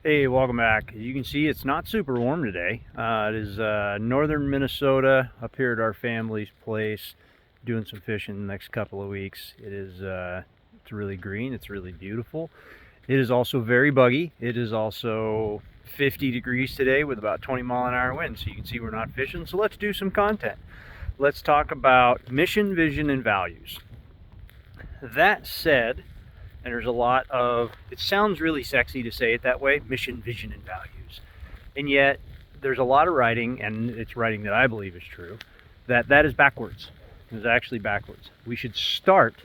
Hey, welcome back. As you can see, it's not super warm today. It is northern Minnesota up here at our family's place, doing some fishing the next couple of weeks. It's really green. It's really beautiful. It is also very buggy. It is also 50 degrees today with about 20-mile-an-hour winds. So you can see we're not fishing. So let's do some content. Let's talk about mission, vision, and values. That said, and there's a lot of, it sounds really sexy to say it that way, mission, vision, and values. And yet there's a lot of writing, and it's writing that I believe is true, that is backwards. It's actually backwards. We should start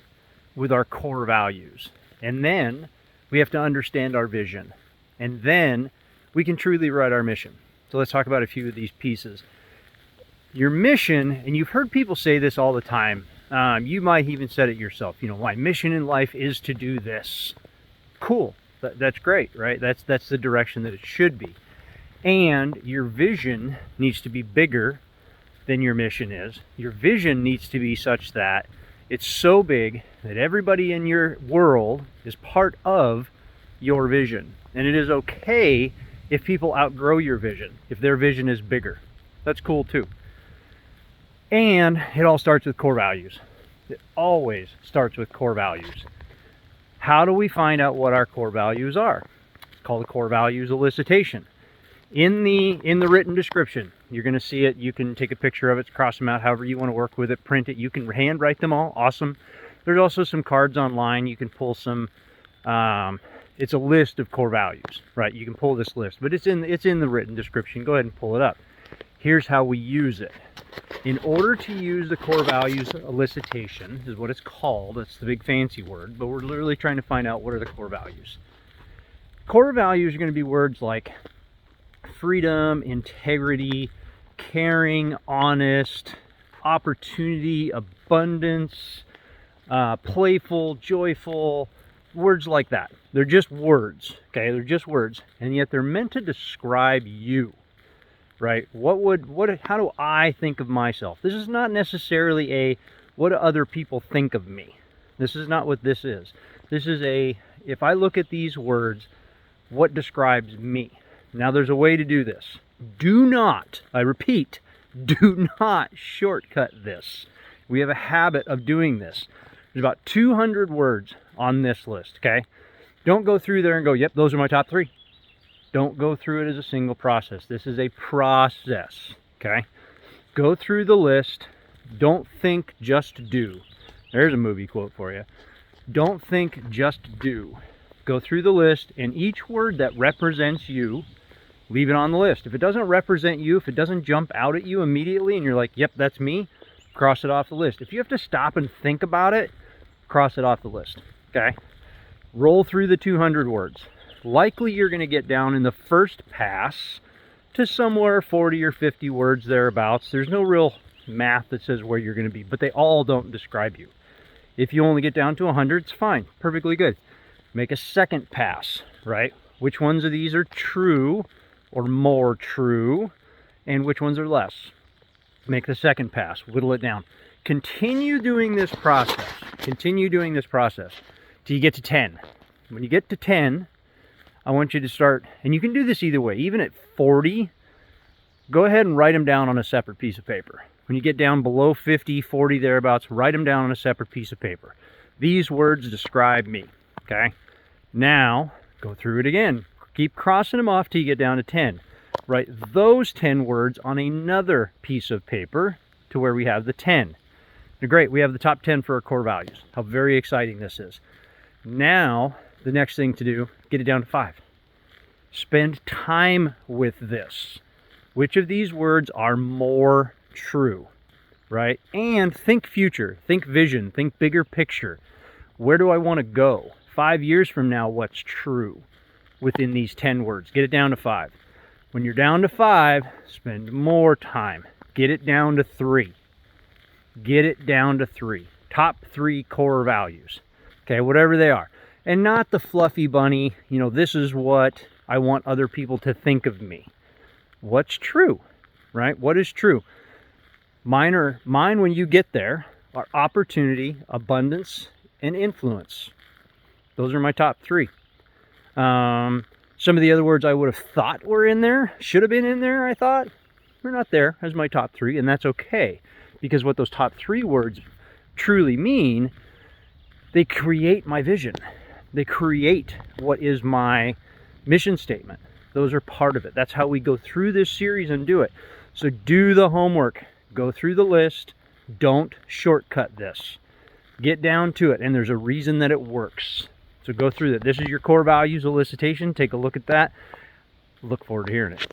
with our core values, and then we have to understand our vision, and then we can truly write our mission. So let's talk about a few of these pieces. Your mission, and you've heard people say this all the time, you might even said it yourself, my mission in life is to do this. Cool, that's great, right? That's the direction that it should be. And your vision needs to be bigger than your mission is. Your vision needs to be such that it's so big that everybody in your world is part of your vision. And it is okay if people outgrow your vision, if their vision is bigger. That's cool too. And it all starts with core values. It always starts with core values. How do we find out what our core values are? It's called a core values elicitation. In the written description, you're going to see it. You can take a picture of it, cross them out, however you want to work with it, print it. You can handwrite them all. Awesome. There's also some cards online. You can pull some. It's a list of core values, right? You can pull this list, but it's in the written description. Go ahead and pull it up. Here's how we use it. In order to use the core values elicitation, is what it's called. It's the big fancy word, but we're literally trying to find out what are the core values. Core values are going to be words like freedom, integrity, caring, honest, opportunity, abundance, playful, joyful, words like that. They're just words, okay? They're just words, and yet they're meant to describe you. Right? How do I think of myself? This is not necessarily a, what do other people think of me? This is not what this is. This is a, if I look at these words, what describes me? Now there's a way to do this. Do not, I repeat, do not shortcut this. We have a habit of doing this. There's about 200 words on this list, okay? Don't go through there and go, yep, those are my top 3. Don't go through it as a single process. This is a process, okay? Go through the list. Don't think, just do. There's a movie quote for you. Don't think, just do. Go through the list, and each word that represents you, leave it on the list. If it doesn't represent you, if it doesn't jump out at you immediately and you're like, yep, that's me, cross it off the list. If you have to stop and think about it, cross it off the list, okay? Roll through the 200 words. Likely you're going to get down in the first pass to somewhere 40 or 50 words thereabouts. There's no real math that says where you're going to be, but they all don't describe you. If you only get down to 100, it's fine, perfectly good. Make a second pass, right? Which ones of these are true or more true, and which ones are less? Make the second pass, whittle it down. Continue doing this process. Continue doing this process till you get to 10. When you get to 10, I want you to start, and you can do this either way. Even at 40, go ahead and write them down on a separate piece of paper. When you get down below 50, 40 thereabouts, write them down on a separate piece of paper. These words describe me, okay? Now, go through it again. Keep crossing them off till you get down to 10. Write those 10 words on another piece of paper to where we have the 10. Now, great, we have the top 10 for our core values. How very exciting this is. Now, the next thing to do, get it down to 5. Spend time with this. Which of these words are more true, right? And think future, think vision, think bigger picture. Where do I want to go? 5 years from now, what's true within these 10 words? Get it down to 5. When you're down to 5, spend more time. Get it down to 3. Get it down to 3. Top 3 core values. Okay, whatever they are. And not the fluffy bunny, this is what I want other people to think of me. What's true, right? What is true? Mine when you get there are opportunity, abundance, and influence. Those are my top 3. Some of the other words I would have thought were in there, should have been in there, I thought, they're not there as my top 3, and that's okay. Because what those top 3 words truly mean, they create my vision. They create what is my mission statement. Those are part of it. That's how we go through this series and do it. So do the homework. Go through the list. Don't shortcut this. Get down to it, and there's a reason that it works. So go through that. This is your core values elicitation. Take a look at that. Look forward to hearing it.